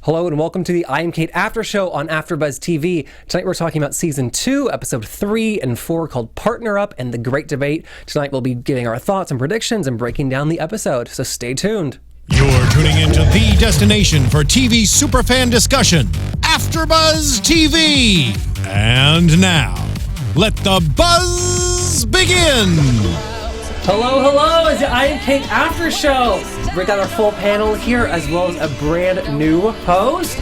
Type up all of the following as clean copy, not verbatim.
Hello and welcome to the I Am Cait after show on AFTERBUZZ TV. Tonight we're talking about season 2, episode 3 and 4 called Partner Up and the Great Debate. Tonight we'll be giving our thoughts and predictions and breaking down the episode, so stay tuned. You're tuning into the destination for TV superfan discussion, AFTERBUZZ TV. And now, let the buzz begin. Hello, it's the I Am Cait after show. We got our full panel here as well as a brand new host.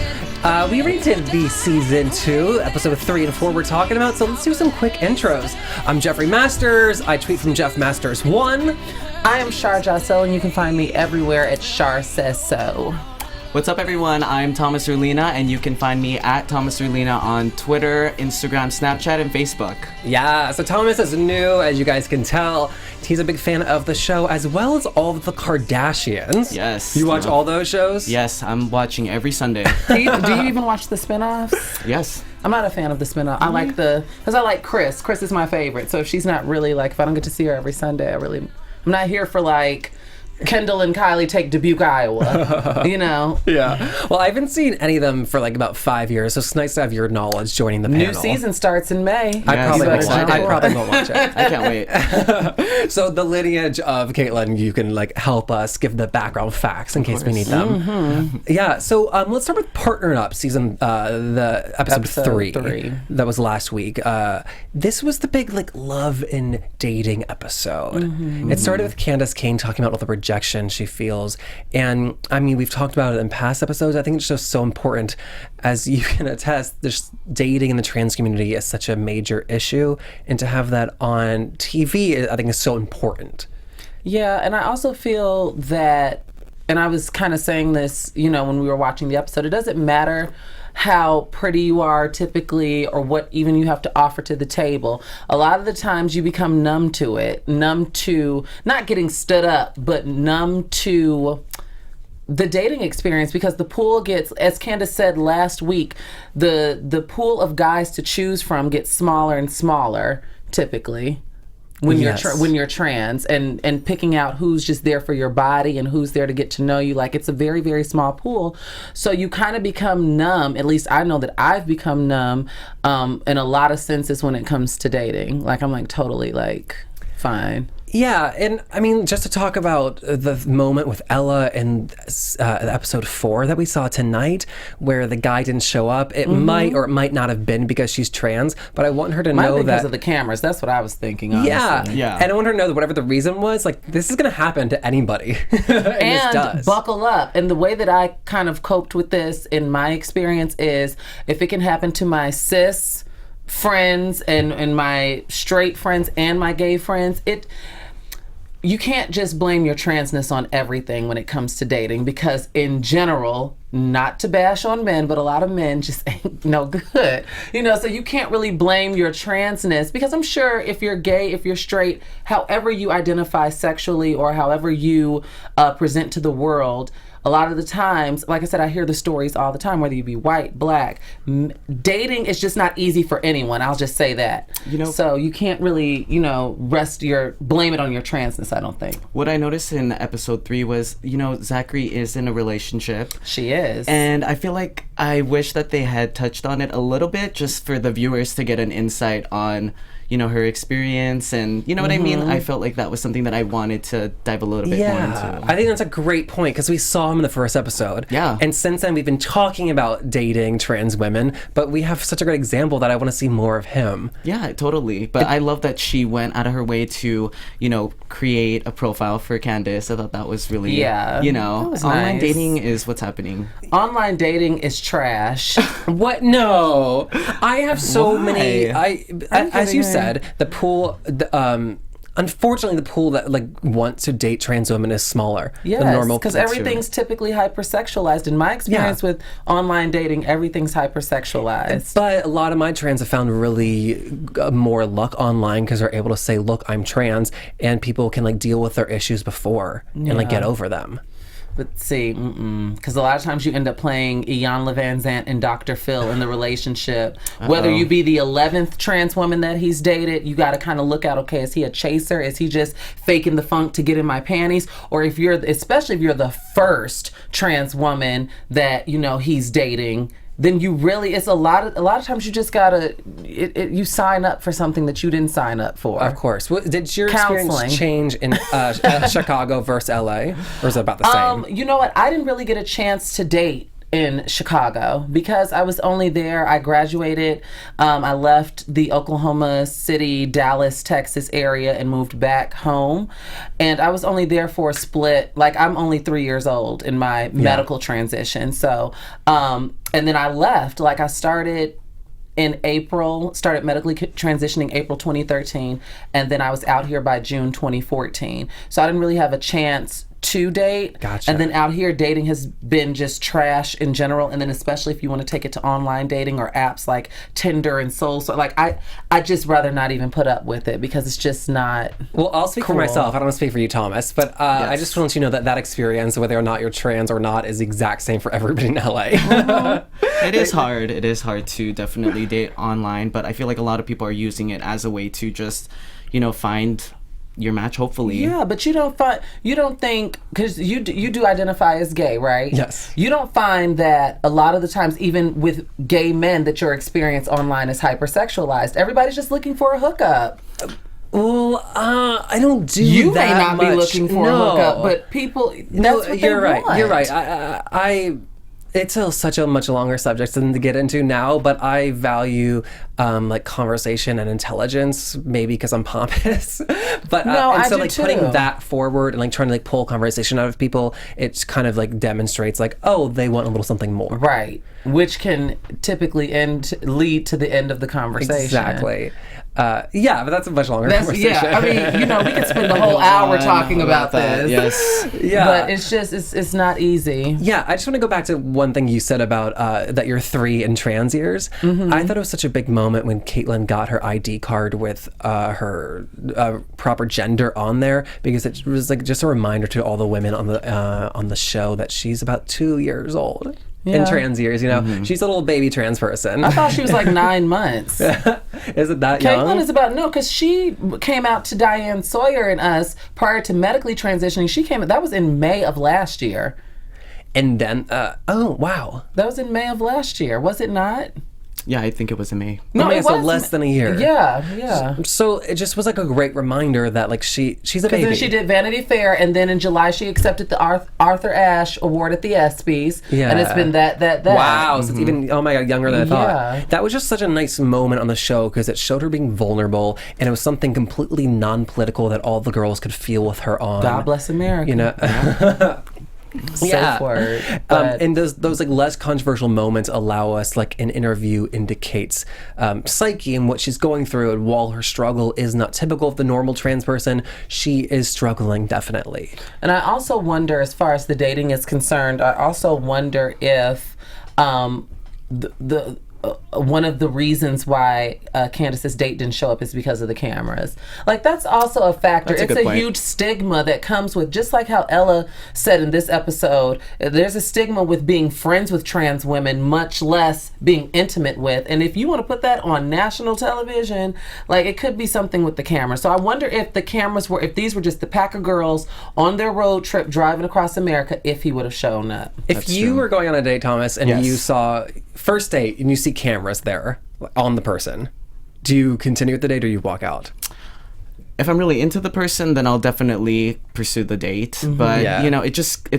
We already did the season 2, episode 3 and 4 we're talking about, so let's do some quick intros. I'm Jeffery Masters. I tweet from Jeff Masters 1. I am Shar Jossell, and you can find me everywhere at Shar Says So. What's up, everyone? I'm Thomas Orlina, and you can find me at Thomas Orlina on Twitter, Instagram, Snapchat, and Facebook. Yeah, so Thomas is new, as you guys can tell. He's a big fan of the show, as well as all of the Kardashians. Yes. You watch all those shows? Yes, I'm watching every Sunday. Do you even watch the spinoffs? Yes. I'm not a fan of the spinoff. I like because I like Chris. Chris is my favorite. So if she's not really if I don't get to see her every Sunday, I'm not here for Kendall and Kylie take Dubuque, Iowa, Yeah. Well, I haven't seen any of them for about 5 years, so it's nice to have your knowledge joining the panel. New season starts in May. I probably won't watch it. I can't wait. So the lineage of Caitlyn, you can help us give the background facts in case we need them. Mm-hmm. Yeah. So let's start with Partner Up season, the episode 3 that was last week. This was the big love and dating episode. Mm-hmm. It started with Candace Kane talking about all the rejection she feels, and I mean, we've talked about it in past episodes. I think it's just so important, as you can attest, there's dating in the trans community is such a major issue, and to have that on TV I think is so important. Yeah, and I also feel that, and I was kind of saying this when we were watching the episode, it doesn't matter how pretty you are typically or what even you have to offer to the table. A lot of the times you become numb to it, numb to not getting stood up, but numb to the dating experience, because the pool gets, as Candace said last week, the pool of guys to choose from gets smaller and smaller typically. When you're trans, and picking out who's just there for your body and who's there to get to know you, it's a very, very small pool. So you kind of become numb. At least I know that I've become numb in a lot of senses when it comes to dating. I'm totally fine. Yeah, and I mean, just to talk about the moment with Ella in episode 4 that we saw tonight, where the guy didn't show up, it might or it might not have been because she's trans, but I want her to know that because of the cameras. That's what I was thinking. Honestly. Yeah. And I want her to know that whatever the reason was, this is going to happen to anybody, and this does. Buckle up. And the way that I kind of coped with this in my experience is, if it can happen to my cis friends and my straight friends and my gay friends, you can't just blame your transness on everything when it comes to dating, because in general, not to bash on men, but a lot of men just ain't no good. So you can't really blame your transness, because I'm sure if you're gay, if you're straight, however you identify sexually or however you present to the world, a lot of the times, like I said, I hear the stories all the time, whether you be white, black. Dating is just not easy for anyone. I'll just say that. So you can't really, blame it on your transness, I don't think. What I noticed in episode 3 was, Zachary is in a relationship. She is. And I feel like I wish that they had touched on it a little bit, just for the viewers to get an insight on her experience, and what I mean? I felt like that was something that I wanted to dive a little bit more into. I think that's a great point, because we saw him in the first episode. Yeah. And since then, we've been talking about dating trans women, but we have such a great example that I want to see more of him. Yeah, totally. But I love that she went out of her way to, create a profile for Candace. I thought that was really, online dating is what's happening. Online dating is trash. What? No. I have so many, as you said, the pool, unfortunately, the pool that wants to date trans women is smaller than normal. Because everything's typically hypersexualized. In my experience with online dating, everything's hypersexualized. But a lot of my trans have found really more luck online, because they're able to say, "Look, I'm trans," and people can deal with their issues before and get over them. But see, because a lot of times you end up playing Iyanla Vanzant and Dr. Phil in the relationship. Whether you be the 11th trans woman that he's dated, you got to kind of look at, okay, is he a chaser? Is he just faking the funk to get in my panties? Or if you're, especially if you're the first trans woman that, you know, he's dating, then you really, it's a lot of times you just gotta, you sign up for something that you didn't sign up for. Of course. Did your experience change in Chicago versus LA, or is it about the same? You know what? I didn't really get a chance to date in Chicago because I was only there. I graduated. I left the Oklahoma City, Dallas, Texas area and moved back home. And I was only there for a split. Like, I'm only 3 years old in my medical transition. So, and then I left. Like, I started in April, started medically transitioning April 2013, and then I was out here by June 2014. So I didn't really have a chance to date. Gotcha. And then out here, dating has been just trash in general. And then especially if you want to take it to online dating or apps like Tinder and Soul. So like I just rather not even put up with it because it's just not. Well, I'll speak for myself. I don't want to speak for you, Thomas, but I just want to let you know that experience, whether or not you're trans or not, is the exact same for everybody in LA. It is hard. It is hard to definitely date online, but I feel like a lot of people are using it as a way to just, you know, find your match, hopefully. Yeah, but you don't think, because you do identify as gay, right? Yes. You don't find that a lot of the times, even with gay men, that your experience online is hypersexualized. Everybody's just looking for a hookup. Well, I don't do you that may not much. be looking for a hookup, but people, that's what you're they right. want. You're right. It's such a much longer subject than to get into now, but I value like conversation and intelligence, maybe because I'm pompous. But no, and so I do like too. putting that forward and like trying to like pull conversation out of people, it kind of like demonstrates like, oh, they want a little something more. Right. Which can typically lead to the end of the conversation. Exactly. Yeah, but that's a much longer conversation. Yeah, I mean, you know, we could spend the whole hour talking about this. Yes. Yeah. But it's just, it's not easy. Yeah, I just want to go back to one thing you said about that you're 3 in trans years. Mm-hmm. I thought it was such a big moment when Caitlyn got her ID card with her proper gender on there, because it was like just a reminder to all the women on the show that she's about 2 years old. Yeah. In trans years, you know, she's a little baby trans person. I thought she was like 9 months. Is it that young? Caitlyn is about, no, because she came out to Diane Sawyer and us prior to medically transitioning. That was in May of last year. And then, oh, wow. That was in May of last year, was it not? Yeah, I think it was in May. No, Okay, it so was less than a year. Yeah. So it just was like a great reminder that like she's a baby. Then she did Vanity Fair, and then in July she accepted the Arthur Ashe Award at the ESPYs. Yeah. And it's been that. Wow, so it's even, oh my God, younger than I thought. Yeah. That was just such a nice moment on the show because it showed her being vulnerable, and it was something completely non-political that all the girls could feel with her on. God bless America. You know? Safe word. And those like less controversial moments allow us like an interview into Cait's psyche and what she's going through, and while her struggle is not typical of the normal trans person, she is struggling definitely. And I also wonder, as far as the dating is concerned, I also wonder if one of the reasons why Candace's date didn't show up is because of the cameras. Like, that's also a factor. That's a it's good a point. huge stigma that comes with, just like how Ella said in this episode, there's a stigma with being friends with trans women, much less being intimate with. And if you want to put that on national television, like, it could be something with the camera. So I wonder if the cameras if these were just the pack of girls on their road trip driving across America, if he would have shown up. If you were going on a date, Thomas, and Yes. you saw first date and you see cameras there on the person, do you continue with the date or you walk out? If I'm really into the person, then I'll definitely pursue the date. But Yeah. you know, it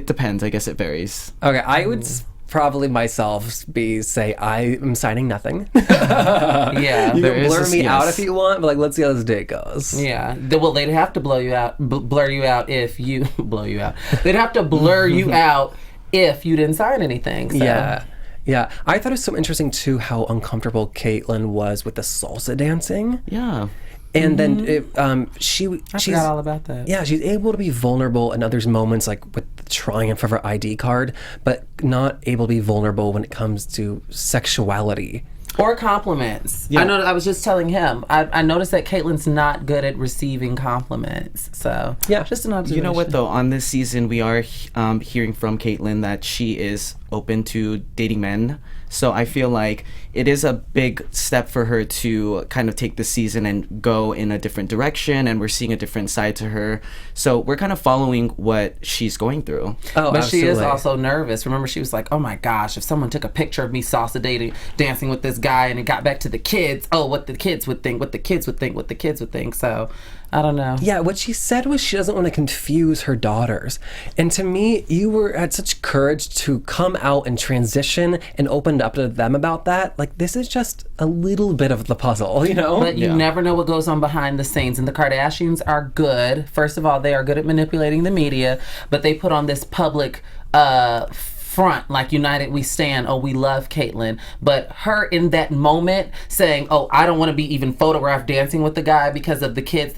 depends. I guess it varies. Okay, I would probably myself say I am signing nothing. Yeah. You There can is blur this- me out yes. if you want, but like, let's see how this date goes. Yeah. Well, they'd have to blur you out if you blow you out. They'd have to blur you out if you didn't sign anything. So. Yeah. Yeah. I thought it was so interesting too how uncomfortable Caitlyn was with the salsa dancing. Yeah. And then I she's forgot all about that. Yeah, she's able to be vulnerable in others moments, like with the triumph of her ID card, but not able to be vulnerable when it comes to sexuality. Or compliments. Yeah. I know. I was just telling him. I noticed that Caitlyn's not good at receiving compliments. So yeah, just an observation. You know what though? On this season, we are hearing from Caitlyn that she is open to dating men. So I feel like it is a big step for her to kind of take the season and go in a different direction, and we're seeing a different side to her. So we're kind of following what she's going through. Oh, but absolutely. She is also nervous. Remember, she was like, "Oh my gosh, if someone took a picture of me salsa dancing with this guy, and it got back to the kids, what the kids would think, what the kids would think, what the kids would think." So I don't know. Yeah, what she said was she doesn't want to confuse her daughters. And to me, you had such courage to come out and transition and opened up to them about that. Like, this is just a little bit of the puzzle, you know? But you never know what goes on behind the scenes. And the Kardashians are good. First of all, they are good at manipulating the media, but they put on this public front, like United We Stand, we love Caitlyn. But her in that moment saying, I don't want to be even photographed dancing with the guy because of the kids,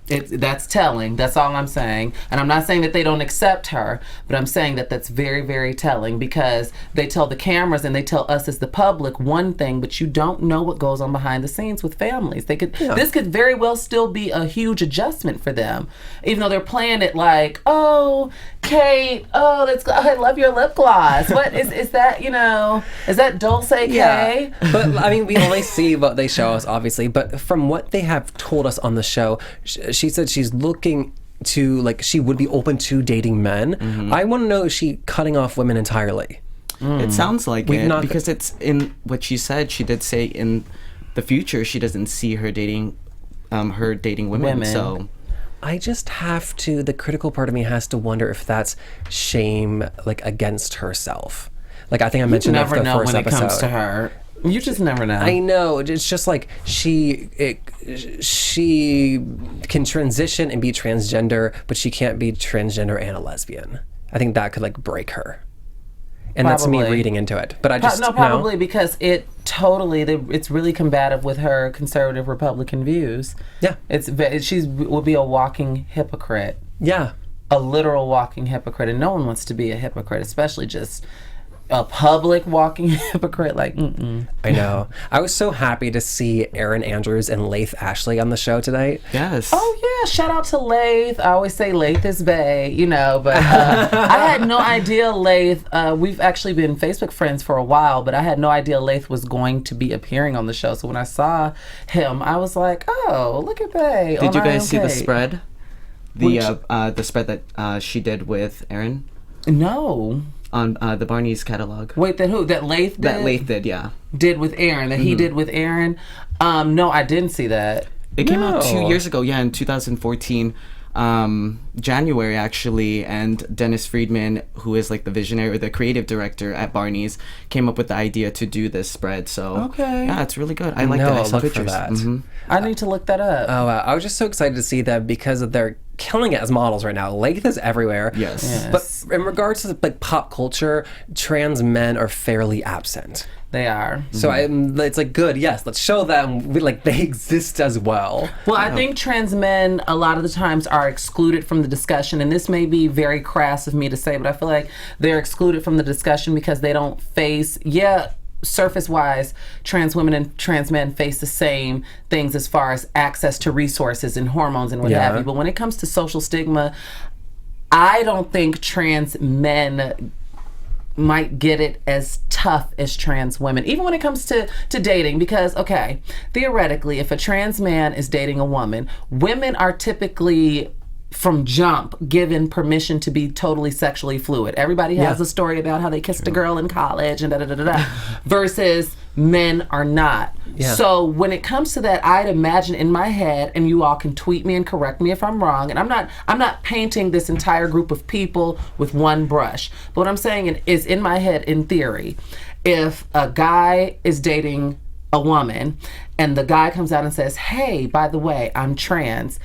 that's telling. That's all I'm saying. And I'm not saying that they don't accept her, but I'm saying that that's very, very telling, because they tell the cameras and they tell us as the public one thing, but you don't know what goes on behind the scenes with families. This could very well still be a huge adjustment for them, even though they're playing it like, Cait, I love your lip gloss. What is that? Is that Dulce K? But I mean, we only see what they show us, obviously. But from what they have told us on the show, she said she's looking to, she would be open to dating men. Mm-hmm. I want to know, is she cutting off women entirely? It sounds like because it's in what she said. She did say in the future she doesn't see her dating women. So I just have to, the critical part of me has to wonder if that's shame, against herself. I think I mentioned that in the first episode. You never know when it comes to her. You just never know. I know. It's just she can transition and be transgender, but she can't be transgender and a lesbian. I think that could break her. And that's me reading into it. But I just probably because it's really combative with her conservative Republican views. Yeah. She will be a walking hypocrite. Yeah. A literal walking hypocrite, and no one wants to be a hypocrite, especially just a public walking hypocrite. I know. I was so happy to see Erin Andrews and Laith Ashley on the show tonight. Yes. Oh yeah, shout out to Laith. I always say Laith is bae, but I had no idea Laith. We've actually been Facebook friends for a while, but I had no idea Laith was going to be appearing on the show. So when I saw him, I was like, oh, look at bae. Did you guys see the spread? The spread that she did with Erin? No. On the Barney's catalog. Wait, that Laith did? That Laith did, yeah. Did with Erin, that he did with Erin? No, I didn't see that. It came out 2 years ago, in 2014, January actually, and Dennis Friedman, who is the visionary or the creative director at Barney's, came up with the idea to do this spread. So okay, yeah, it's really good. I like that. I saw pictures. For that. Mm-hmm. I need to look that up. Oh, I was just so excited to see that because they're killing it as models right now. Laith is everywhere. Yes. But in regards to pop culture, trans men are fairly absent. They are. So it's good. Yes, let's show them they exist as well. Well, I think trans men a lot of the times are excluded from the discussion, and this may be very crass of me to say, but I feel like they're excluded from the discussion because they don't face surface-wise, trans women and trans men face the same things as far as access to resources and hormones and what have you. But when it comes to social stigma, I don't think trans men might get it as tough as trans women, even when it comes to dating, because theoretically, if a trans man is dating a woman, women are typically from jump given permission to be totally sexually fluid. Everybody has a story about how they kissed a girl in college and versus men are not. So when it comes to that, I'd imagine in my head, and you all can tweet me and correct me if I'm wrong, and I'm not painting this entire group of people with one brush, but what I'm saying is, in my head, in theory, if a guy is dating a woman and the guy comes out and says, hey, by the way, I'm trans,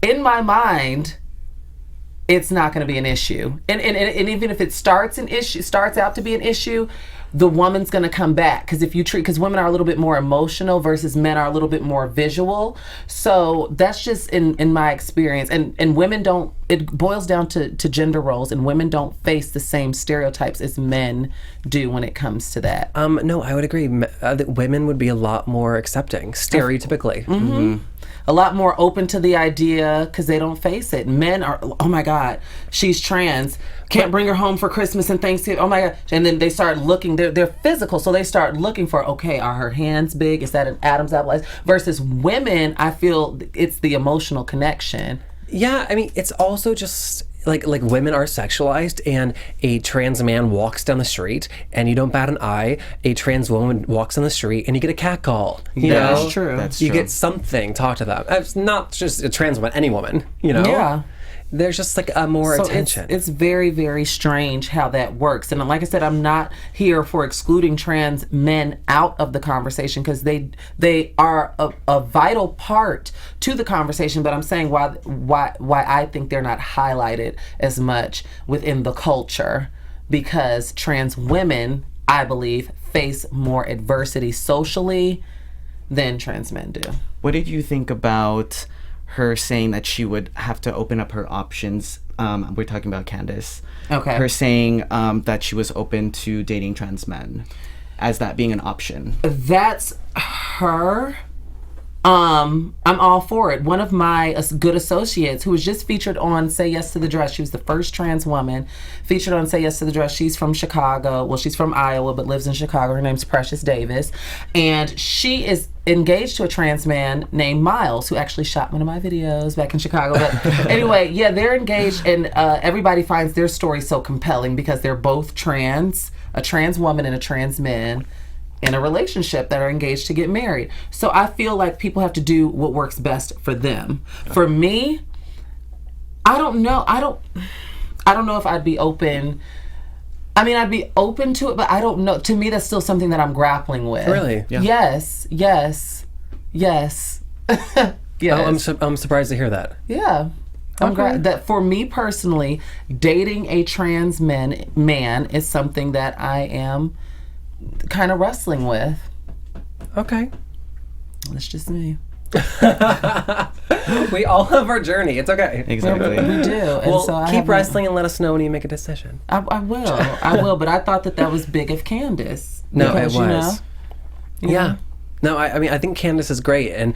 in my mind, it's not going to be an issue. And even if it starts out to be an issue, the woman's going to come back. Because if you treat, because women are a little bit more emotional versus men are a little bit more visual. So that's just in my experience. And women don't, it boils down to gender roles, and women don't face the same stereotypes as men do when it comes to that. No, I would agree. That women would be a lot more accepting, stereotypically. A lot more open to the idea because they don't face it. Men are, oh my God, she's trans. Can't bring her home for Christmas and Thanksgiving. Oh my God. And then they start looking, they're physical. So they start looking for, okay, are her hands big? Is that an Adam's apple? Versus women, I feel it's the emotional connection. Yeah, I mean, it's also just like women are sexualized, and a trans man walks down the street and you don't bat an eye. A trans woman walks down the street and you get a catcall. You know? That's true. That's you true. get something talked to them. It's not just a trans woman, any woman, you know? Yeah. There's just like a more attention. It's very, very strange how that works. And like I said, I'm not here for excluding trans men out of the conversation, because they are a vital part to the conversation. But I'm saying why I think they're not highlighted as much within the culture, because trans women, I believe, face more adversity socially than trans men do. What did you think about her saying that she would have to open up her options? We're talking about Candace. Okay. Her saying that she was open to dating trans men, as that being an option. That's her. I'm all for it. One of my good associates who was just featured on Say Yes to the Dress, she was the first trans woman featured on Say Yes to the Dress. She's from Chicago. Well, she's from Iowa, but lives in Chicago. Her name's Precious Davis. And she is engaged to a trans man named Miles, who actually shot one of my videos back in Chicago. But anyway, yeah, they're engaged, and everybody finds their story so compelling because they're both trans, a trans woman and a trans man, in a relationship that are engaged to get married. So I feel like people have to do what works best for them. For me, I don't know. I don't know if I'd be open. I mean, I'd be open to it, but I don't know. To me, that's still something that I'm grappling with. Really? Yeah. Yes. Yes. I'm surprised to hear that. Yeah. That for me personally, dating a trans man is something that I am kind of wrestling with. Okay. That's just me. We all have our journey. It's okay. Exactly. We do. And Well, so keep wrestling and let us know when you make a decision. I will. But I thought that was big of Candace. No, because, it was. Yeah. No, I mean, I think Candace is great, and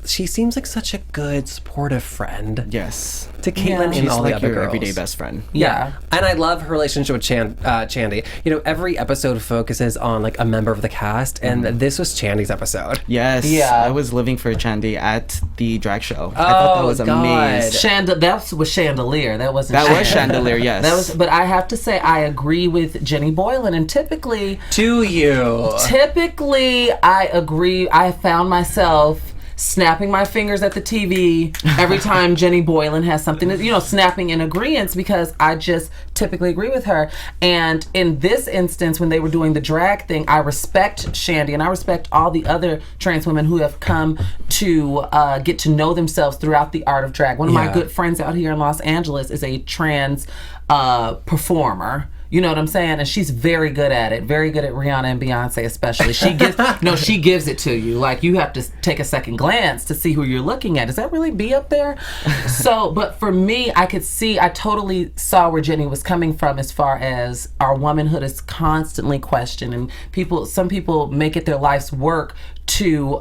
she seems like such a good, supportive friend Yes. to Caitlyn Yeah. and She's all the like other your girls. everyday best friend. Yeah. And I love her relationship with Chandy. You know, every episode focuses on like a member of the cast, and this was Chandy's episode. Yes. Yeah. I was living for Chandy at the drag show. I thought that was amazing. That was Chandelier. That wasn't. That was Chandelier, yes. That was. But I have to say, I agree with Jenny Boylan, and typically, I agree. I found myself snapping my fingers at the TV every time Jenny Boylan has something, snapping in agreement, because I just typically agree with her. And in this instance, when they were doing the drag thing, I respect Shandy, and I respect all the other trans women who have come to get to know themselves throughout the art of drag. One of my good friends out here in Los Angeles is a trans performer. You know what I'm saying? And she's very good at it. Very good at Rihanna and Beyonce especially. She gives it to you. Like, you have to take a second glance to see who you're looking at. Does that really be up there? So, but for me, I totally saw where Jenny was coming from as far as our womanhood is constantly questioned, and some people make it their life's work to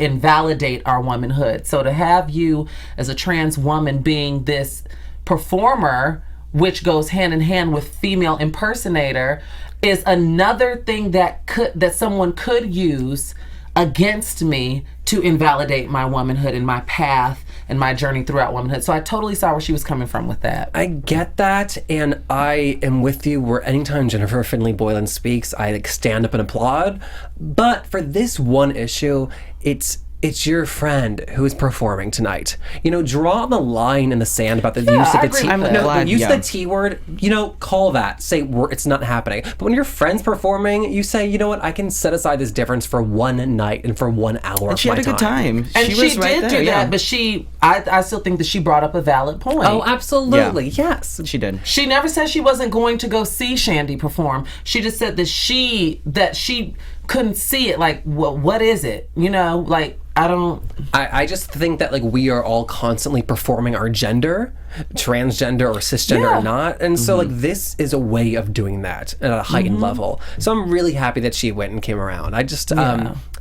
invalidate our womanhood. So to have you as a trans woman being this performer, which goes hand in hand with female impersonator, is another thing that someone could use against me to invalidate my womanhood and my path and my journey throughout womanhood. So I totally saw where she was coming from with that. I get that, and I am with you where anytime Jennifer Finley Boylan speaks, I stand up and applaud. But for this one issue, it's it's your friend who is performing tonight. You know, draw the line in the sand about the use of the T. Use the T word. You know, call that. Say it's not happening. But when your friend's performing, you say, you know what? I can set aside this difference for one night and for 1 hour. And she had a good time. And she did do that. But I still think that she brought up a valid point. Oh, absolutely. Yeah. Yes, she did. She never said she wasn't going to go see Shandy perform. She just said that she couldn't see it. Like, what is it? You know, like. I just think that like we are all constantly performing our gender, transgender or cisgender or not, and so like this is a way of doing that at a heightened level. So I'm really happy that she went and came around. I just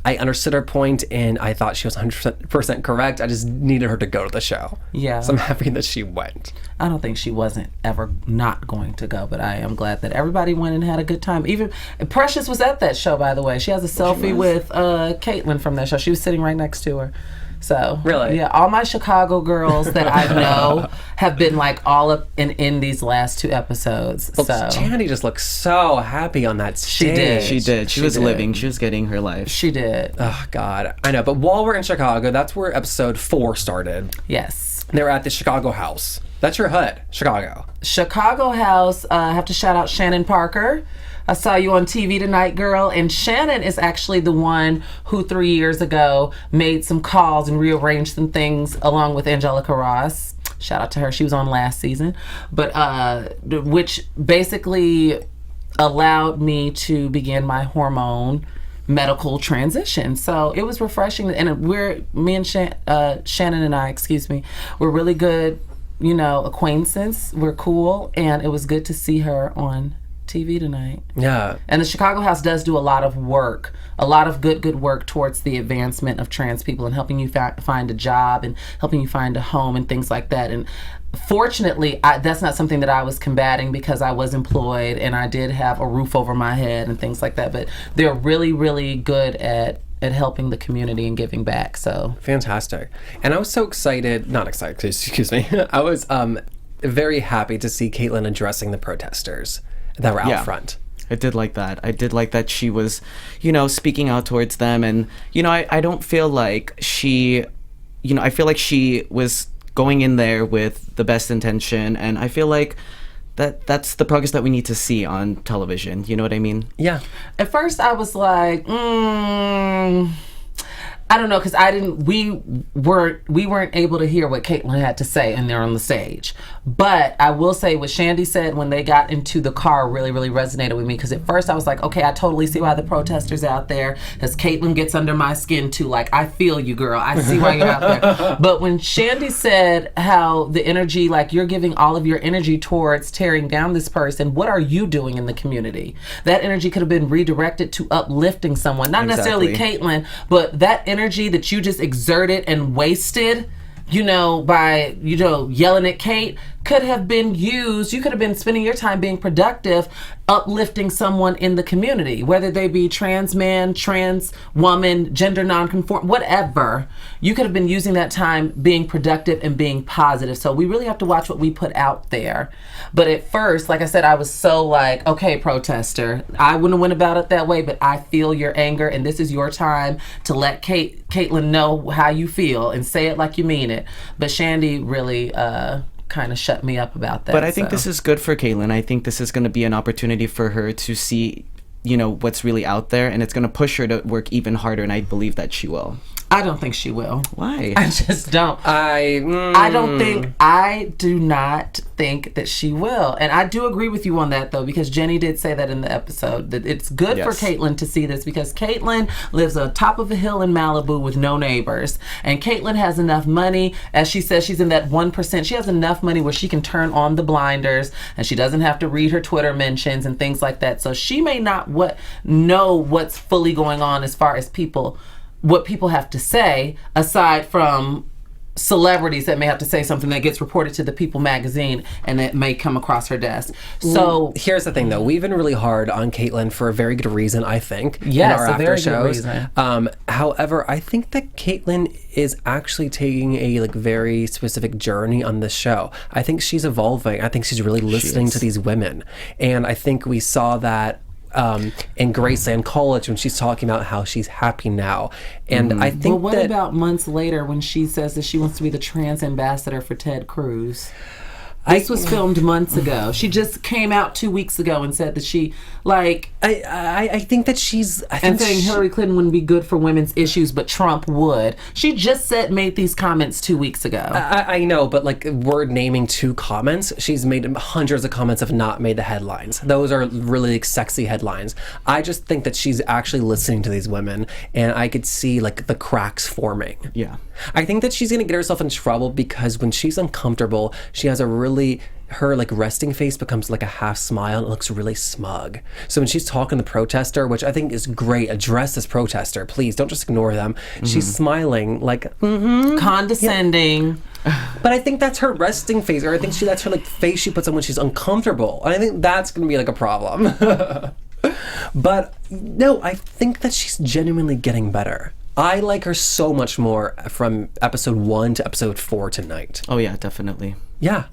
I understood her point and I thought she was 100% correct. I just needed her to go to the show. Yeah. So I'm happy that she went. I don't think she wasn't ever not going to go, but I am glad that everybody went and had a good time. Even Precious was at that show, by the way. She has a selfie with Caitlyn from that show. She was sitting right next to her. So really, yeah, all my Chicago girls that I know have been like all up in these last 2 episodes. Well, so Chandy just looks so happy on that stage. She did. She was living. She was getting her life. She did. Oh God, I know. But while we're in Chicago, that's where episode 4 started. Yes, they were at the Chicago house. That's your hood, Chicago. Chicago house. I have to shout out Shannon Parker. I saw you on TV tonight, girl. And Shannon is actually the one who 3 years ago made some calls and rearranged some things along with Angelica Ross. Shout out to her. She was on last season. But which basically allowed me to begin my hormone medical transition. So it was refreshing. And Shannon and I, we're really good, you know, acquaintances. We're cool. And it was good to see her on TV tonight. Yeah. And the Chicago House does do a lot of work, a lot of good work towards the advancement of trans people and helping you find a job and helping you find a home and things like that. And fortunately, that's not something that I was combating because I was employed and I did have a roof over my head and things like that. But they're really, really good at helping the community and giving back. So fantastic. And I was so excited, not excited, excuse me. I was very happy to see Caitlyn addressing the protesters that were out front. I did like that. I did like that she was, you know, speaking out towards them. And, you know, I don't feel like she, you know, I feel like she was going in there with the best intention. And I feel like that's the progress that we need to see on television. You know what I mean? Yeah. At first I was like, I don't know, because we weren't able to hear what Caitlyn had to say and they're on the stage. But I will say what Shandy said when they got into the car really, really resonated with me, because at first I was like, okay, I totally see why the protesters out there, as Caitlyn gets under my skin too. Like, I feel you, girl. I see why you're out there. But when Shandy said how the energy, like you're giving all of your energy towards tearing down this person, what are you doing in the community? That energy could have been redirected to uplifting someone. Not necessarily Caitlyn, but that energy that you just exerted and wasted, you know, by, you know, yelling at Cait, could have been used. You could have been spending your time being productive, uplifting someone in the community, whether they be trans man, trans woman, gender nonconform, whatever. You could have been using that time being productive and being positive. So we really have to watch what we put out there. But at first, like I said, I was so like, okay, protester, I wouldn't have went about it that way, but I feel your anger, and this is your time to let Caitlyn know how you feel and say it like you mean it. But Shandy really kind of shut me up about that. But I think this is good for Caitlyn. I think this is going to be an opportunity for her to see, you know, what's really out there, and it's going to push her to work even harder, and I believe that she will. I don't think she will. Why? I just don't. I do not think that she will. And I do agree with you on that, though, because Jenny did say that in the episode, that it's good for Caitlyn to see this, because Caitlyn lives on top of a hill in Malibu with no neighbors. And Caitlyn has enough money, as she says, she's in that 1%. She has enough money where she can turn on the blinders and she doesn't have to read her Twitter mentions and things like that. So she may not know what's fully going on as far as what people have to say, aside from celebrities that may have to say something that gets reported to the People magazine and that may come across her desk. So here's the thing, though. We've been really hard on Caitlyn for a very good reason, I think. Yes, in our a after very shows. good reason. However, I think that Caitlyn is actually taking a very specific journey on this show. I think she's evolving. I think she's really listening to these women, and I think we saw that in Graceland College when she's talking about how she's happy now. And I think what about months later when she says that she wants to be the trans ambassador for Ted Cruz? This was filmed months ago. She just came out 2 weeks ago and said that she, like... I think that she's... saying Hillary Clinton wouldn't be good for women's issues, but Trump would. She just made these comments 2 weeks ago. I know, but like, we're naming 2 comments. She's made hundreds of comments have not made the headlines. Those are really like, sexy headlines. I just think that she's actually listening to these women, and I could see like the cracks forming. Yeah. I think that she's going to get herself in trouble because when she's uncomfortable, she has a really... her like resting face becomes like a half smile and it looks really smug. So when she's talking to the protester, which I think is great, address this protester, please don't just ignore them. She's smiling like condescending. Yeah. But I think that's her resting face, or I think that's her like face she puts on when she's uncomfortable. And I think that's gonna be like a problem. But no, I think that she's genuinely getting better. I like her so much more from episode 1 to episode 4 tonight. Oh yeah, definitely. Yeah.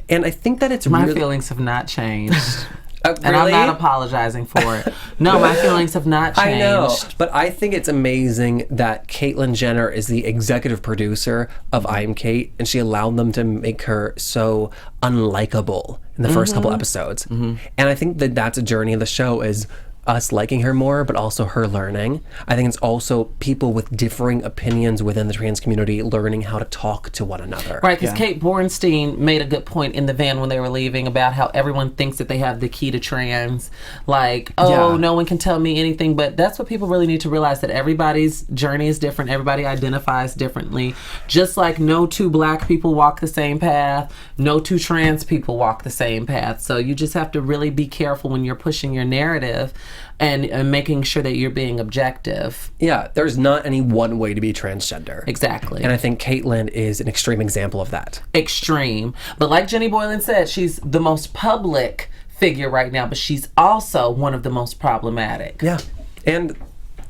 And I think that it's my really... feelings have not changed. Really? And I'm not apologizing for it. No, my feelings have not changed. I know, but I think it's amazing that Caitlyn Jenner is the executive producer of I Am Cait, and she allowed them to make her so unlikable in the first couple episodes. And I think that that's a journey of the show, is us liking her more, but also her learning. I think it's also people with differing opinions within the trans community learning how to talk to one another. Right, because Kate Bornstein made a good point in the van when they were leaving about how everyone thinks that they have the key to trans. Like, no one can tell me anything. But that's what people really need to realize, that everybody's journey is different. Everybody identifies differently. Just like no 2 black people walk the same path, no 2 trans people walk the same path. So you just have to really be careful when you're pushing your narrative and making sure that you're being objective. Yeah, there's not any one way to be transgender. Exactly. And I think Caitlyn is an extreme example of that. Extreme. But like Jenny Boylan said, she's the most public figure right now, but she's also one of the most problematic. Yeah. And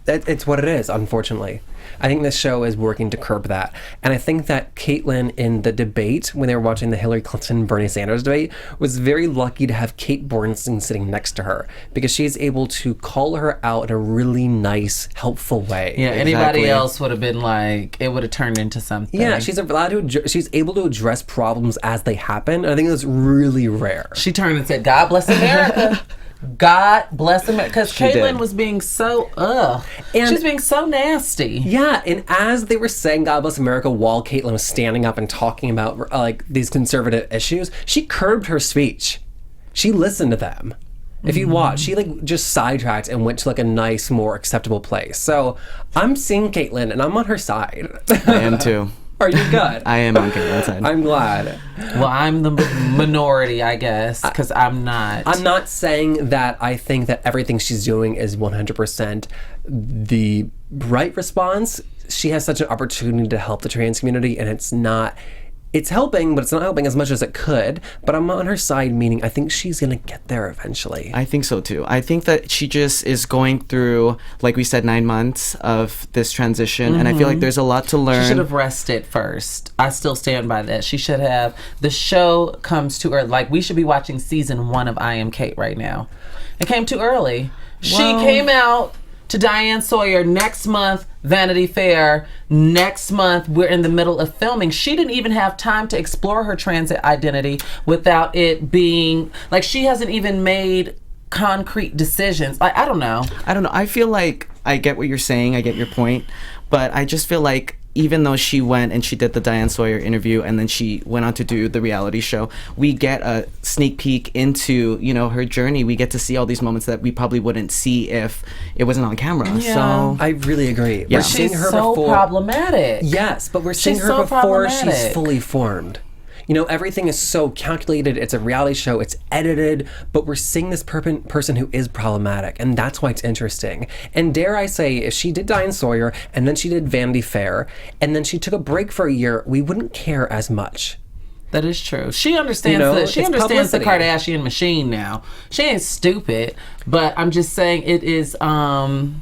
it's what it is, unfortunately. I think this show is working to curb that. And I think that Caitlyn, in the debate, when they were watching the Hillary Clinton-Bernie Sanders debate, was very lucky to have Kate Bornstein sitting next to her, because she's able to call her out in a really nice, helpful way. Yeah, anybody else would have been like, it would have turned into something. Yeah, she's able to address problems as they happen. And I think that's really rare. She turned and said, God bless America. God bless him, because Caitlyn was being so and she's being so nasty. Yeah, and as they were saying God bless America while Caitlyn was standing up and talking about like these conservative issues, she curbed her speech. She listened to them. If you watch, she like just sidetracked and went to like a nice, more acceptable place. So I'm seeing Caitlyn and I'm on her side. I am too. Are you good? I am on Caitlyn's side. I'm glad. Well, I'm the minority, I guess, because I'm not. I'm not saying that I think that everything she's doing is 100% the right response. She has such an opportunity to help the trans community, and it's helping, but it's not helping as much as it could. But I'm on her side, meaning I think she's going to get there eventually. I think so too. I think that she just is going through, like we said, 9 months of this transition. And I feel like there's a lot to learn. She should have rested first. I still stand by that. She should have. The show comes too early. Like, we should be watching season 1 of I Am Cait right now. It came too early. She came out to Diane Sawyer next month, Vanity Fair. Next month, we're in the middle of filming. She didn't even have time to explore her trans identity without it being, like, she hasn't even made concrete decisions. I don't know. I feel like I get what you're saying. I get your point. But I just feel like even though she went and she did the Diane Sawyer interview and then she went on to do the reality show, we get a sneak peek into, her journey. We get to see all these moments that we probably wouldn't see if it wasn't on camera. Yeah. So I really agree. Yeah. We're seeing her so before. problematic. Yes, but we're seeing She's her so before she's problematic. fully formed. Everything is so calculated. It's a reality show. It's edited, but we're seeing this person who is problematic, and that's why it's interesting. And dare I say, if she did Diane Sawyer, and then she did Vanity Fair, and then she took a break for a year, we wouldn't care as much. That is true. She understands it's understands the publicity. Kardashian machine now. She ain't stupid, but I'm just saying it is in a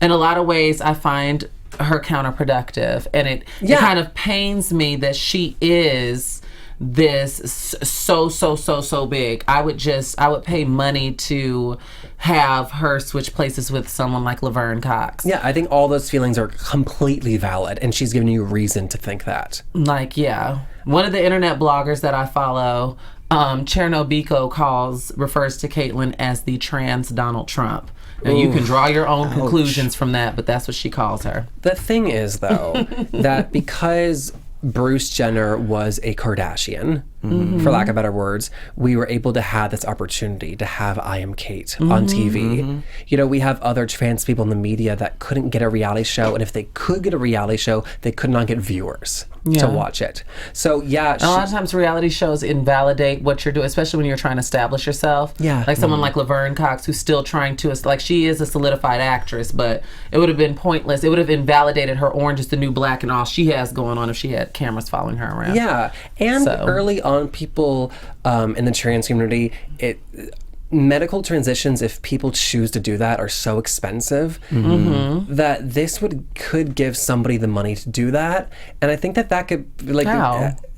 lot of ways I find her counterproductive, and it kind of pains me that she is this so big. I would pay money to have her switch places with someone like Laverne Cox. Yeah, I think all those feelings are completely valid, and she's giving you reason to think that. Like, yeah. One of the internet bloggers that I follow, Chernobiko, refers to Caitlyn as the trans Donald Trump. And you can draw your own conclusions from that, but that's what she calls her. The thing is, though, that because Bruce Jenner was a Kardashian, for lack of better words, we were able to have this opportunity to have I Am Cait on TV. You know, we have other trans people in the media that couldn't get a reality show, and if they could get a reality show, they could not get viewers to watch it. So, yeah. A lot of times reality shows invalidate what you're doing, especially when you're trying to establish yourself. Yeah. Like someone like Laverne Cox, who's still trying to, like, she is a solidified actress, but it would have been pointless. It would have invalidated her Orange is the New Black and all she has going on if she had cameras following her around. Yeah. And early on, people in the trans community, medical transitions, if people choose to do that, are so expensive that this could give somebody the money to do that. And I think that could, like,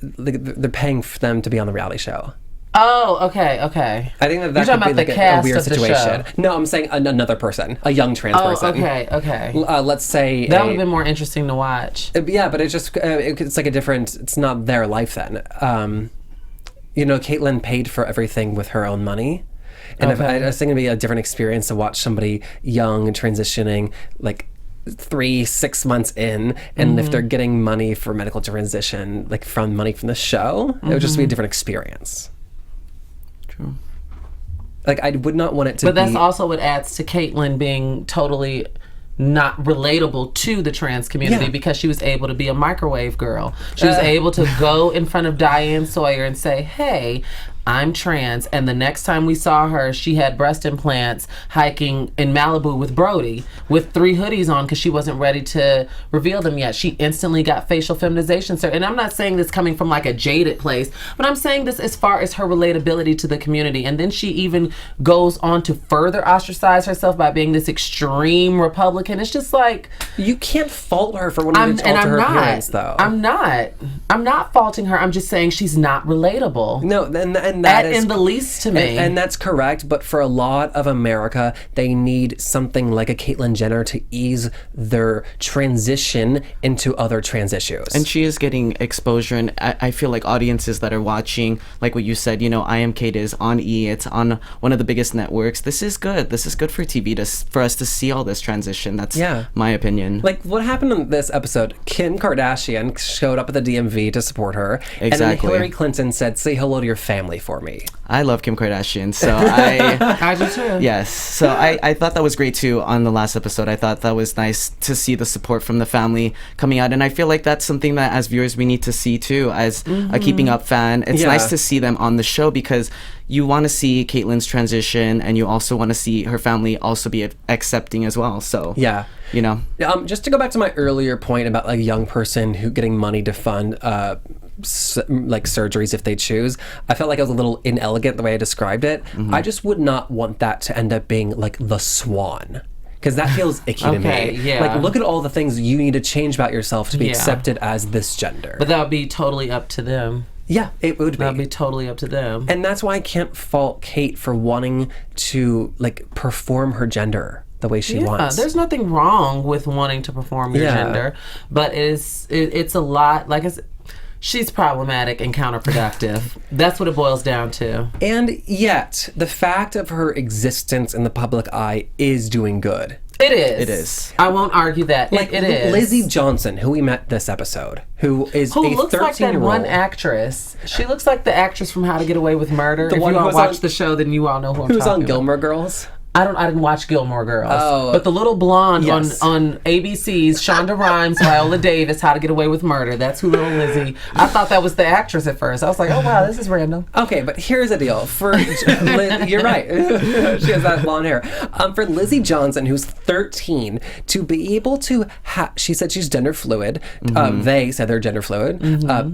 they're paying for them to be on the reality show. Oh, okay. I think that could be like a weird situation. No, I'm saying another person, a young trans person. Okay. Let's say that would have been more interesting to watch. Yeah, but it's just it's like a different. It's not their life then. You know, Caitlyn paid for everything with her own money. And if I was thinking it'd be a different experience to watch somebody young and transitioning, like 3-6 months in, and if they're getting money for medical transition, like from money from the show, it would just be a different experience. True. Like, I would not want it to be... But that's also what adds to Caitlyn being totally not relatable to the trans community because she was able to be a microwave girl. She was able to go in front of Diane Sawyer and say, hey, I'm trans. And the next time we saw her, she had breast implants hiking in Malibu with Brody with 3 hoodies on because she wasn't ready to reveal them yet. She instantly got facial feminization. And I'm not saying this coming from like a jaded place, but I'm saying this as far as her relatability to the community. And then she even goes on to further ostracize herself by being this extreme Republican. It's just like... You can't fault her for wanting to alter her appearance, though. I'm not faulting her. I'm just saying she's not relatable. No, and that is in the least to me. And that's correct, but for a lot of America, they need something like a Caitlyn Jenner to ease their transition into other trans issues. And she is getting exposure, and I feel like audiences that are watching, like what you said, you know, I Am Cait is on E, it's on one of the biggest networks. This is good. This is good for TV, for us to see all this transition. That's my opinion. Like, what happened in this episode, Kim Kardashian showed up at the DMV to support her, and then Hillary Clinton said, say hello to your family for me. I love Kim Kardashian, so I do too. Yes, so I thought that was great too on the last episode. I thought that was nice to see the support from the family coming out, and I feel like that's something that as viewers we need to see too. As a Keeping Up fan, it's nice to see them on the show because you want to see Caitlyn's transition, and you also want to see her family also be accepting as well. So you know, just to go back to my earlier point about like a young person who getting money to fund like surgeries if they choose, I felt like it was a little inelegant the way I described it. I just would not want that to end up being like the Swan, because that feels icky to me. Like, look at all the things you need to change about yourself to be accepted as this gender. But that would be totally up to them. Yeah, it would be. That would be totally up to them. And that's why I can't fault Cait for wanting to like perform her gender the way she wants. There's nothing wrong with wanting to perform your gender, but it's a lot, like I said, she's problematic and counterproductive. That's what it boils down to. And yet, the fact of her existence in the public eye is doing good. It is. It is. I won't argue that. Like, it is. Lizzie Johnson, who we met this episode, who looks like that one actress. She looks like the actress from How to Get Away with Murder. If you all watch the show, then you all know who I'm talking about. Who's on Gilmore Girls? I didn't watch Gilmore Girls. Oh. But the little blonde on ABC's Shonda Rhimes, Viola Davis, How to Get Away with Murder. That's who little Lizzie. I thought that was the actress at first. I was like, oh wow, this is random. Okay, but here's the deal. You're right. She has that blonde hair. For Lizzie Johnson, who's 13, to be able to she said she's gender fluid. They said they're gender fluid.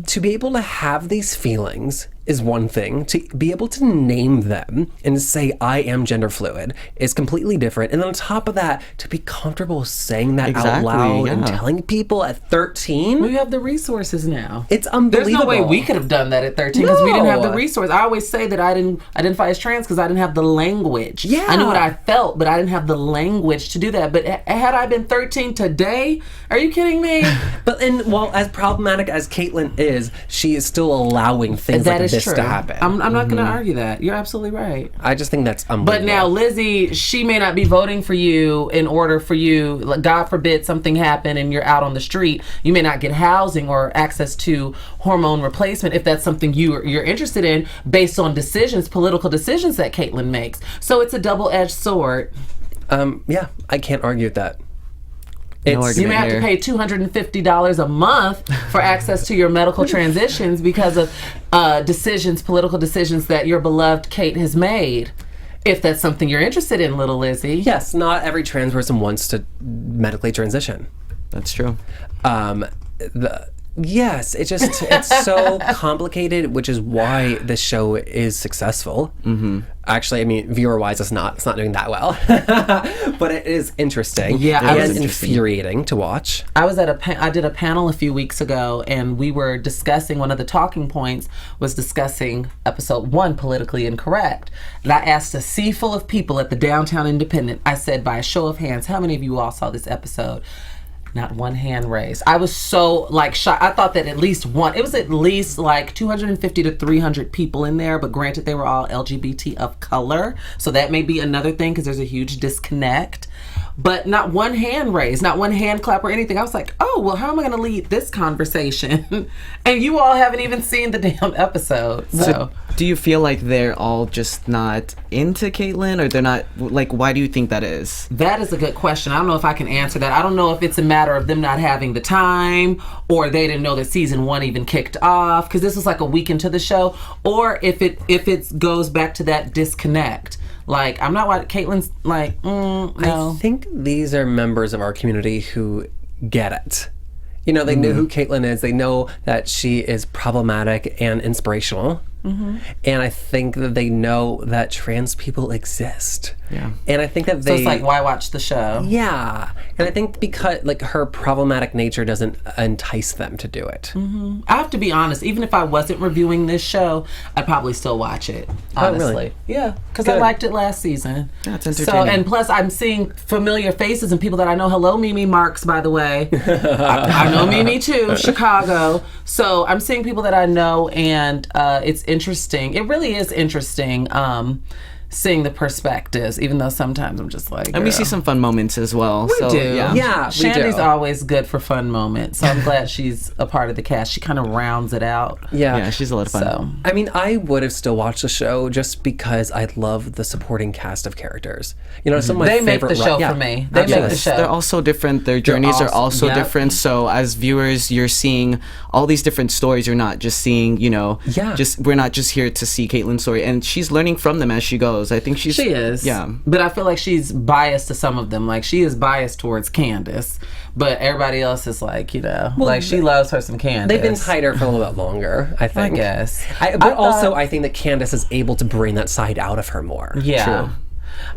To be able to have these feelings is one thing. To be able to name them and say, I am gender fluid is completely different. And then on top of that, to be comfortable saying that out loud and telling people at 13. We have the resources now. It's unbelievable. There's no way we could have done that at 13 because we didn't have the resource. I always say that I didn't identify as trans because I didn't have the language. Yeah. I knew what I felt, but I didn't have the language to do that. But had I been 13 today, are you kidding me? But as problematic as Caitlyn is, she is still allowing things like this to happen. I'm not going to argue that. You're absolutely right. I just think that's unbelievable. But now Lizzie, she may not be voting for you in order for you, like, God forbid something happen and you're out on the street, you may not get housing or access to hormone replacement if that's something you're interested in based on political decisions that Caitlyn makes. So it's a double-edged sword. Yeah, I can't argue with that. You may have to pay $250 a month for access to your medical transitions because of political decisions that your beloved Cait has made. If that's something you're interested in, little Lizzie. Yes, not every trans person wants to medically transition. That's true. Yes, it's so complicated, which is why this show is successful. Mm-hmm. Actually, I mean, viewer-wise, it's not doing that well, but it is interesting. Yeah, and infuriating to watch. I did a panel a few weeks ago, and we were discussing, one of the talking points was discussing episode 1, Politically Incorrect. And I asked a sea full of people at the Downtown Independent. I said, by a show of hands, how many of you all saw this episode? Not one hand raised. I was so shocked. I thought that it was at least 250 to 300 people in there, but granted they were all LGBT of color. So that may be another thing because there's a huge disconnect. But not one hand raised, not one hand clap or anything. I was like, oh, well, how am I going to lead this conversation? And you all haven't even seen the damn episode. So do you feel like they're all just not into Caitlyn, or they're not, why do you think that is? That is a good question. I don't know if I can answer that. I don't know if it's a matter of them not having the time, or they didn't know that season 1 even kicked off, because this was a week into the show, or if it goes back to that disconnect. I'm not what Caitlyn's no. I think these are members of our community who get it. You know, they know who Caitlyn is. They know that she is problematic and inspirational. Mm-hmm. And I think that they know that trans people exist. Yeah. And I think that So it's why watch the show? Yeah. And I think because her problematic nature doesn't entice them to do it. Mm-hmm. I have to be honest, even if I wasn't reviewing this show, I'd probably still watch it, honestly. Oh, really? Yeah, because I liked it last season. Yeah, it's entertaining. And plus I'm seeing familiar faces and people that I know. Hello, Mimi Marks, by the way. I know Mimi too, Chicago. So I'm seeing people that I know, and it's interesting. It really is interesting seeing the perspectives, even though sometimes I'm just and we see some fun moments as well. We do. Yeah, Shandy's always good for fun moments, so I'm glad she's a part of the cast. She kind of rounds it out. Yeah, she's a lot of fun. So, I mean, I would have still watched the show just because I love the supporting cast of characters. You know, some of my they favorite... make the show for me. They make the show. They're all so different. Their journeys are also different. So as viewers, you're seeing all these different stories. You're not just seeing, we're not just here to see Caitlyn's story. And she's learning from them as she goes. I think she is. Yeah. But I feel like she's biased to some of them. She is biased towards Candace, but everybody else is she loves her some Candace. They've been tighter for a little bit longer, I think. I guess. I think that Candace is able to bring that side out of her more. Yeah. True.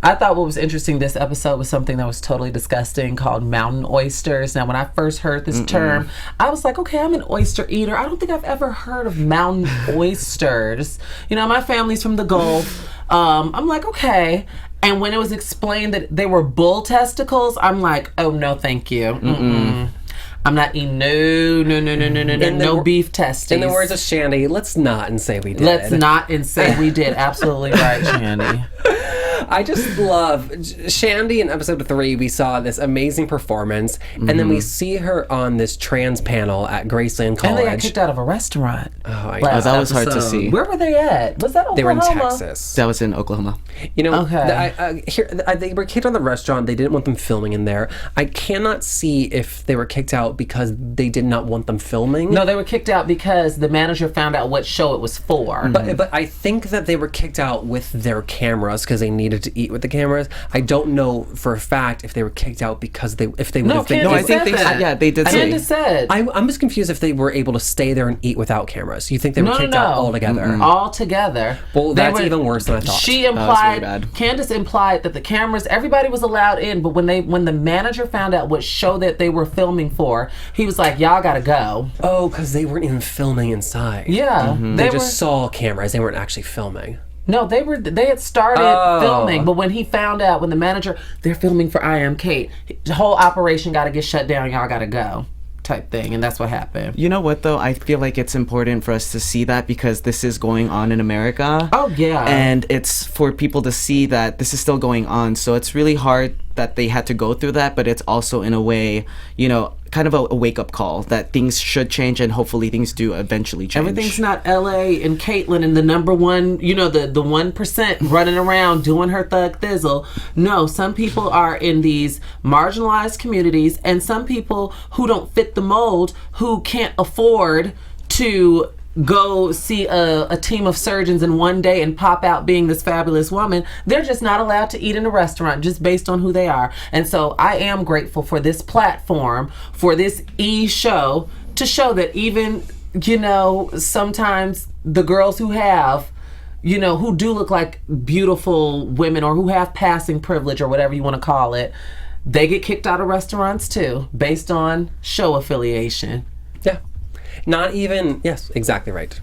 I thought what was interesting this episode was something that was totally disgusting called mountain oysters. Now, when I first heard this term, I was like, okay, I'm an oyster eater. I don't think I've ever heard of mountain oysters. My family's from the Gulf. I'm like, okay. And when it was explained that they were bull testicles, I'm like, oh, no, thank you. Mm-mm. I'm not eating no beef testes. In the words of Shandy, let's not and say we did. Let's not and say we did. Absolutely right, Shandy. I just love Shandy in episode 3. We saw this amazing performance, and then we see her on this trans panel at Graceland College. And they got kicked out of a restaurant. Oh, I know. That was hard to see. Where were they at? Was that Oklahoma? They were in Texas. That was in Oklahoma. Okay. They were kicked out of the restaurant. They didn't want them filming in there. I cannot see if they were kicked out because they did not want them filming. No, they were kicked out because the manager found out what show it was for. But I think that they were kicked out with their cameras because they needed needed to eat with the cameras. I don't know for a fact if they were kicked out because if they would have been. No, I think they did say. Candace said. I'm just confused if they were able to stay there and eat without cameras. You think they were kicked out altogether? All together. Well, that's even worse than I thought. She implied, Candace implied that the cameras, everybody was allowed in, but when the manager found out what show that they were filming for, he was like, y'all gotta go. Oh, because they weren't even filming inside. Yeah. They just saw cameras. They weren't actually filming. No, they had started filming, but when he found out, when the manager, they're filming for I Am Cait, the whole operation got to get shut down, y'all got to go, type thing, and that's what happened. You know what, though? I feel like it's important for us to see that because this is going on in America. Oh, yeah. And it's for people to see that this is still going on, so it's really hard that they had to go through that, but it's also, in a way, you know, kind of a wake-up call that things should change and hopefully things do eventually change. Everything's not LA and Caitlyn and the number one, you know, the 1% running around doing her thug thizzle. No, some people are in these marginalized communities, and some people who don't fit the mold, who can't afford to go see a team of surgeons in one day and pop out being this fabulous woman, they're just not allowed to eat in a restaurant just based on who they are. And so I am grateful for this platform, for this show, to show that even, you know, sometimes the girls who have, you know, who do look like beautiful women or who have passing privilege or whatever you want to call it, they get kicked out of restaurants too, based on show affiliation. Yeah. Not even, yes, exactly right.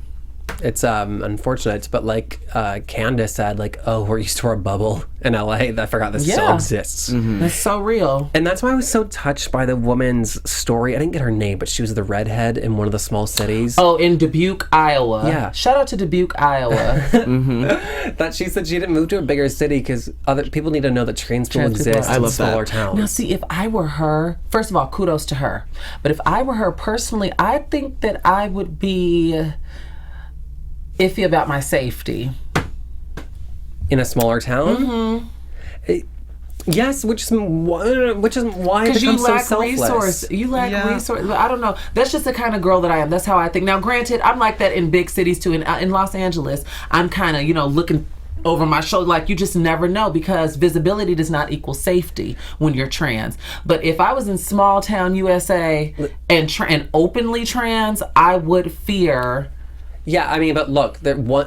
It's unfortunate, but like Candace said, like, oh, we're used to our bubble in LA. I forgot this still exists. That's so real. And that's why I was so touched by the woman's story. I didn't get her name, but she was the redhead in one of the small cities. Oh, in Dubuque, Iowa. Yeah. Shout out to Dubuque, Iowa. That she said she didn't move to a bigger city because other people need to know that trans people exist in smaller towns. Now, see, if I were her, first of all, kudos to her. But if I were her personally, I think that I would be iffy about my safety. In a smaller town? Yes, which is why I become so selfless. You lack resource. I don't know. That's just the kind of girl that I am. That's how I think. Now, granted, I'm like that in big cities too. In Los Angeles, I'm kind of, you know, looking over my shoulder. Like, you just never know, because visibility does not equal safety when you're trans. But if I was in small town USA and openly trans, I would fear. Yeah, I mean, but look,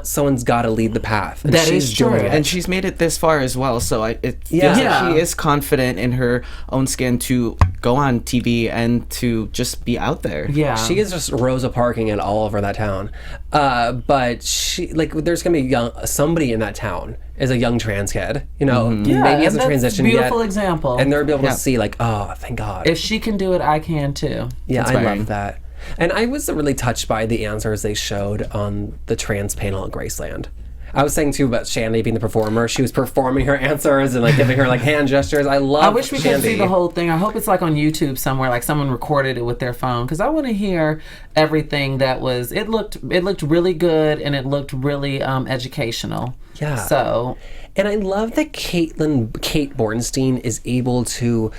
someone's got to lead the path. And that is true. And she's made it this far as well, so it feels like she is confident in her own skin to go on TV and to just be out there. Yeah. She is just Rosa Parking it all over that town. But she, like, there's going to be somebody in that town is a young trans kid, you know, maybe hasn't transitioned yet. Beautiful example. And they'll be able to see, like, oh, thank God. If she can do it, I can too. Yeah, I love that. And I was really touched by the answers they showed on the trans panel at Graceland. I was saying too about Shandy being the performer. She was performing her answers and like giving her like hand gestures. I wish we could see the whole thing. I hope it's like on YouTube somewhere, like someone recorded it with their phone, because I want to hear everything that was. It looked really good, and it looked really educational. Yeah. So, and I love that Cait Bornstein is able to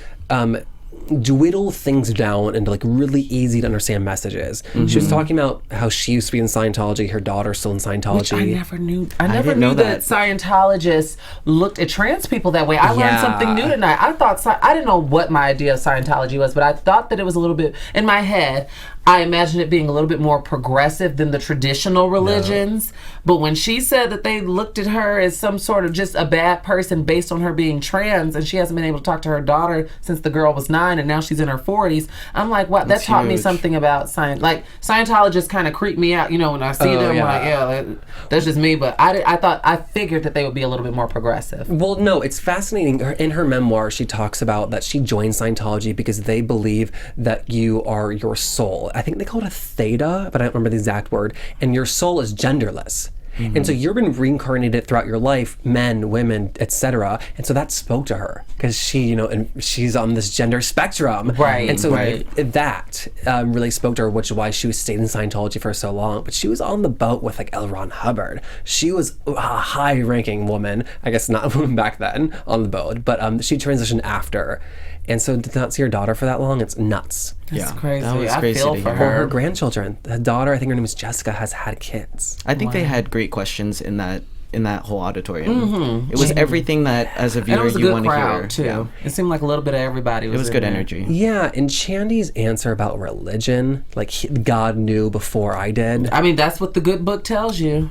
dwindle things down into like really easy to understand messages. She was talking about how she used to be in Scientology, her daughter's still in Scientology. Which I never knew. I never knew that Scientologists looked at trans people that way. I learned something new tonight. I didn't know what my idea of Scientology was, but I thought that it was a little bit, in my head, I imagined it being a little bit more progressive than the traditional religions. No. But when she said that they looked at her as some sort of just a bad person based on her being trans, and she hasn't been able to talk to her daughter since the girl was 9, and now she's in her 40s, I'm like, what? That taught me something about science. Like, Scientologists kind of creep me out, you know, when I see them, I'm like, that's just me. But I figured that they would be a little bit more progressive. Well, no, it's fascinating. In her memoir, she talks about that she joined Scientology because they believe that you are your soul. I think they call it a theta, but I don't remember the exact word. And your soul is genderless. And so you've been reincarnated throughout your life, men, women, etc. And so that spoke to her because she, you know, and she's on this gender spectrum. Right. And so that really spoke to her, which is why she was staying in Scientology for so long. But she was on the boat with like L. Ron Hubbard. She was a high-ranking woman, I guess not a woman back then, on the boat. But she transitioned after. And so to not see her daughter for that long, it's nuts. That's crazy. That was crazy. I feel for her. Her grandchildren. The daughter, I think her name is Jessica, has had kids. I think they had great questions in that in that whole auditorium. It was everything that, as a viewer, you want to hear. Crowd too. Yeah. It seemed like a little bit of everybody. It was good there. energy. Yeah, and Chandy's answer about religion, like God knew before I did. I mean, that's what the good book tells you.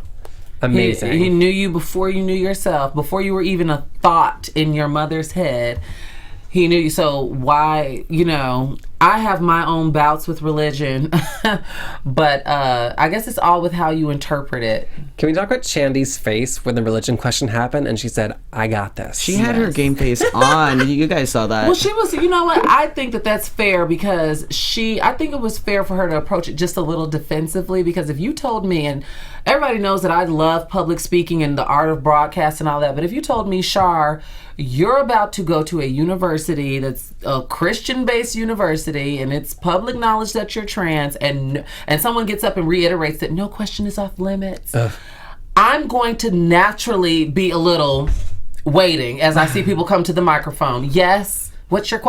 Amazing. He knew you before you knew yourself, before you were even a thought in your mother's head. He knew you. So why, I have my own bouts with religion, but I guess it's all with how you interpret it. Can we talk about Chandy's face when the religion question happened and she said, I got this? She had her game face on. You guys saw that. Well, she was, you know what? I think that's fair because I think it was fair for her to approach it just a little defensively, because if you told me, and everybody knows that I love public speaking and the art of broadcast and all that, but if you told me, Shar, you're about to go to a university that's a Christian-based university and it's public knowledge that you're trans, and someone gets up and reiterates that no question is off limits, I'm going to naturally be a little waiting as I see people come to the microphone. Yes. What's your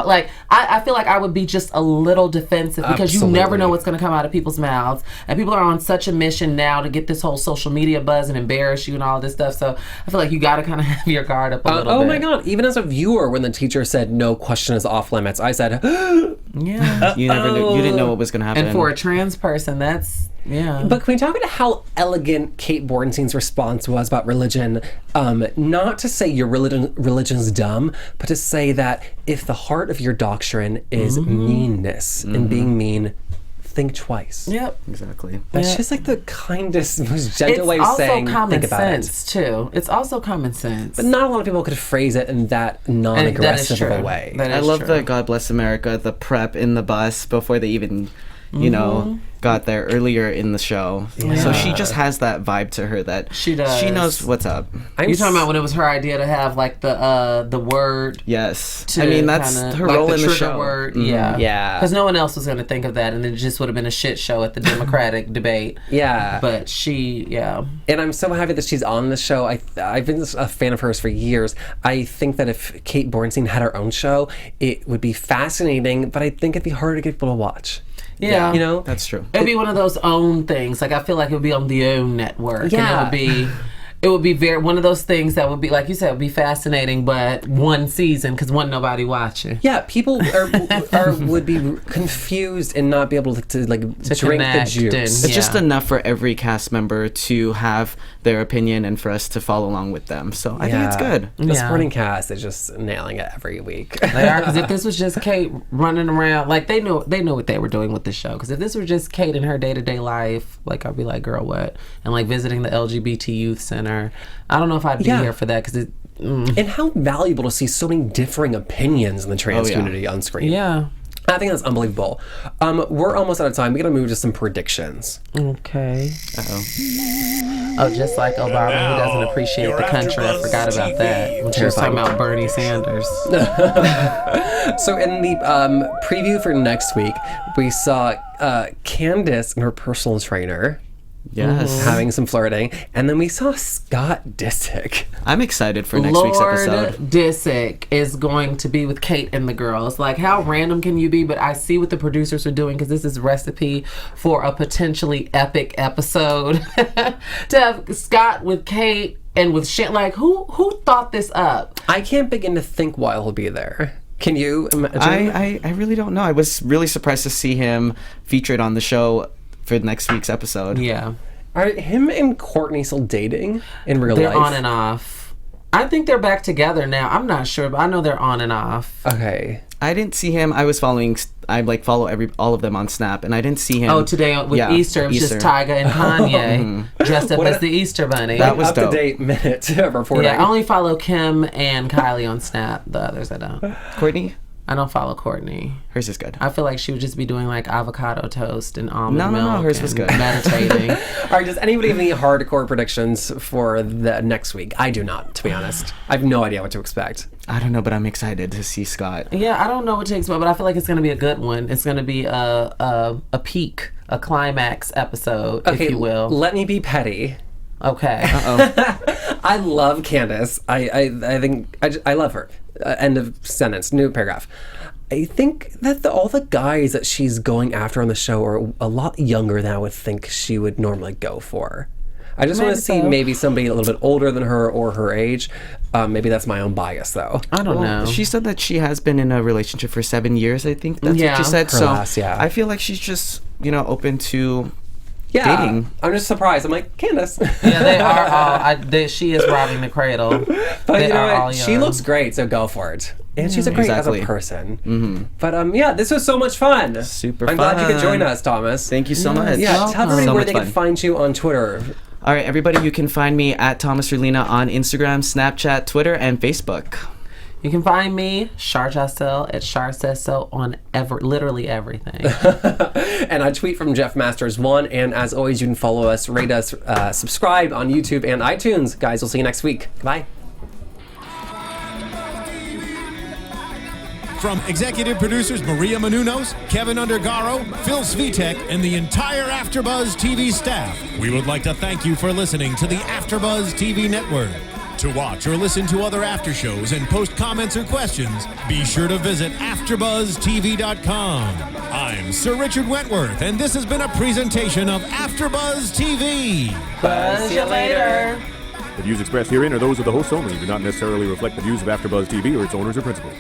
I feel like I would be just a little defensive because you never know what's going to come out of people's mouths, and people are on such a mission now to get this whole social media buzz and embarrass you and all this stuff. So I feel like you got to kind of have your guard up a little bit. Oh my God! Even as a viewer, when the teacher said no question is off limits, I said, yeah. You never knew. You didn't know what was going to happen. And for a trans person, that's. Yeah. But can we talk about how elegant Cait Bornstein's response was about religion? Not to say your religion's dumb, but to say that if the heart of your doctrine is meanness and being mean, think twice. Yep. Exactly. That's just like the kindest, most gentle way of saying, think about it. It's also common sense, too. It's also common sense. But not a lot of people could phrase it in that non-aggressive of a way. I love the God Bless America, the prep in the bus before they even, got there earlier in the show. Yeah. So she just has that vibe to her that she does. She knows what's up. You're talking about when it was her idea to have like the word. Yes. I mean, that's her role in the show. Word. Mm-hmm. Yeah. Because no one else was going to think of that, and it just would have been a shit show at the Democratic debate. Yeah. But and I'm so happy that she's on the show. I've been a fan of hers for years. I think that if Cait Bornstein had her own show, it would be fascinating, but I think it'd be harder to get people to watch. Yeah. That's true. It'd be one of those OWN things. Like, I feel like it would be on the OWN network. Yeah. And it would be very one of those things that would be, like you said, would be fascinating, but one season because nobody watching. Yeah, people would be confused and not be able to drink the juice. It's just enough for every cast member to have their opinion and for us to follow along with them. So I think it's good. The supporting cast is just nailing it every week. They are, because if this was just Cait running around, like they know what they were doing with the show. Because if this were just Cait in her day-to-day life, like I'd be like, girl, what? And like visiting the LGBT youth center. I don't know if I'd be here for that because and how valuable to see so many differing opinions in the trans community on screen. Yeah. I think that's unbelievable. We're almost out of time. We gotta move to some predictions. Okay. Oh, just like Obama, who doesn't appreciate the country. I forgot about that. When she was talking about Bernie Sanders. So in the preview for next week, we saw Candace and her personal trainer. Yes. Having some flirting. And then we saw Scott Disick. I'm excited for next week's episode. Disick is going to be with Cait and the girls. Like, how random can you be? But I see what the producers are doing because this is recipe for a potentially epic episode. To have Scott with Cait and with Shan, like, who thought this up? I can't begin to think why he'll be there. Can you imagine? I really don't know. I was really surprised to see him featured on the show for next week's episode. Yeah. Are him and Courtney still dating in real life? They're on and off. I think they're back together now. I'm not sure, but I know they're on and off. Okay. I didn't see him. I follow all of them on Snap, and I didn't see him. Oh, today with Easter, it was just Tyga and Kanye dressed up as the Easter Bunny. That was dope. Up-to-date minute reporting. Yeah, I only follow Kim and Kylie on Snap. The others I don't. Courtney? I don't follow Courtney. Hers is good. I feel like she would just be doing like avocado toast and almond milk. No, hers was good. Meditating. All right, does anybody have any hardcore predictions for the next week? I do not, to be honest. I have no idea what to expect. I don't know, but I'm excited to see Scott. Yeah, I don't know what to expect, but I feel like it's going to be a good one. It's going to be a peak, a climax episode, if you will. Let me be petty. Okay. Uh-oh. I love Candace. I think I love her. End of sentence. New paragraph. I think that all the guys that she's going after on the show are a lot younger than I would think she would normally go for. I just want to see so. maybe somebody a little bit older than her or her age. Maybe that's my own bias, though. I don't know. She said that she has been in a relationship for 7 years. I think that's what she said. Her last, I feel like she's just open to dating. I'm just surprised. I'm like, Candace. Yeah, they are all. She is robbing the cradle. But they you know are what? all She young. looks great, so go for it. And she's a great as a person. Mm-hmm. But yeah, this was so much fun. Super I'm glad you could join us, Thomas. Thank you so much. Yeah, tell everybody So where much they fun. can find you on Twitter. All right, everybody, you can find me at Thomas Orlina on Instagram, Snapchat, Twitter, and Facebook. You can find me, Shar Jossell, at Shar Says So on literally everything. And I tweet from Jeff Masters 1. And as always, you can follow us, rate us, subscribe on YouTube and iTunes. Guys, we'll see you next week. Bye. From executive producers Maria Menounos, Kevin Undergaro, Phil Svitek, and the entire AfterBuzz TV staff, we would like to thank you for listening to the AfterBuzz TV network. To watch or listen to other after shows and post comments or questions, be sure to visit AfterBuzzTV.com. I'm Sir Richard Wentworth, and this has been a presentation of AfterBuzz TV. Buzz you later. The views expressed herein are those of the hosts only and do not necessarily reflect the views of AfterBuzz TV or its owners or principals.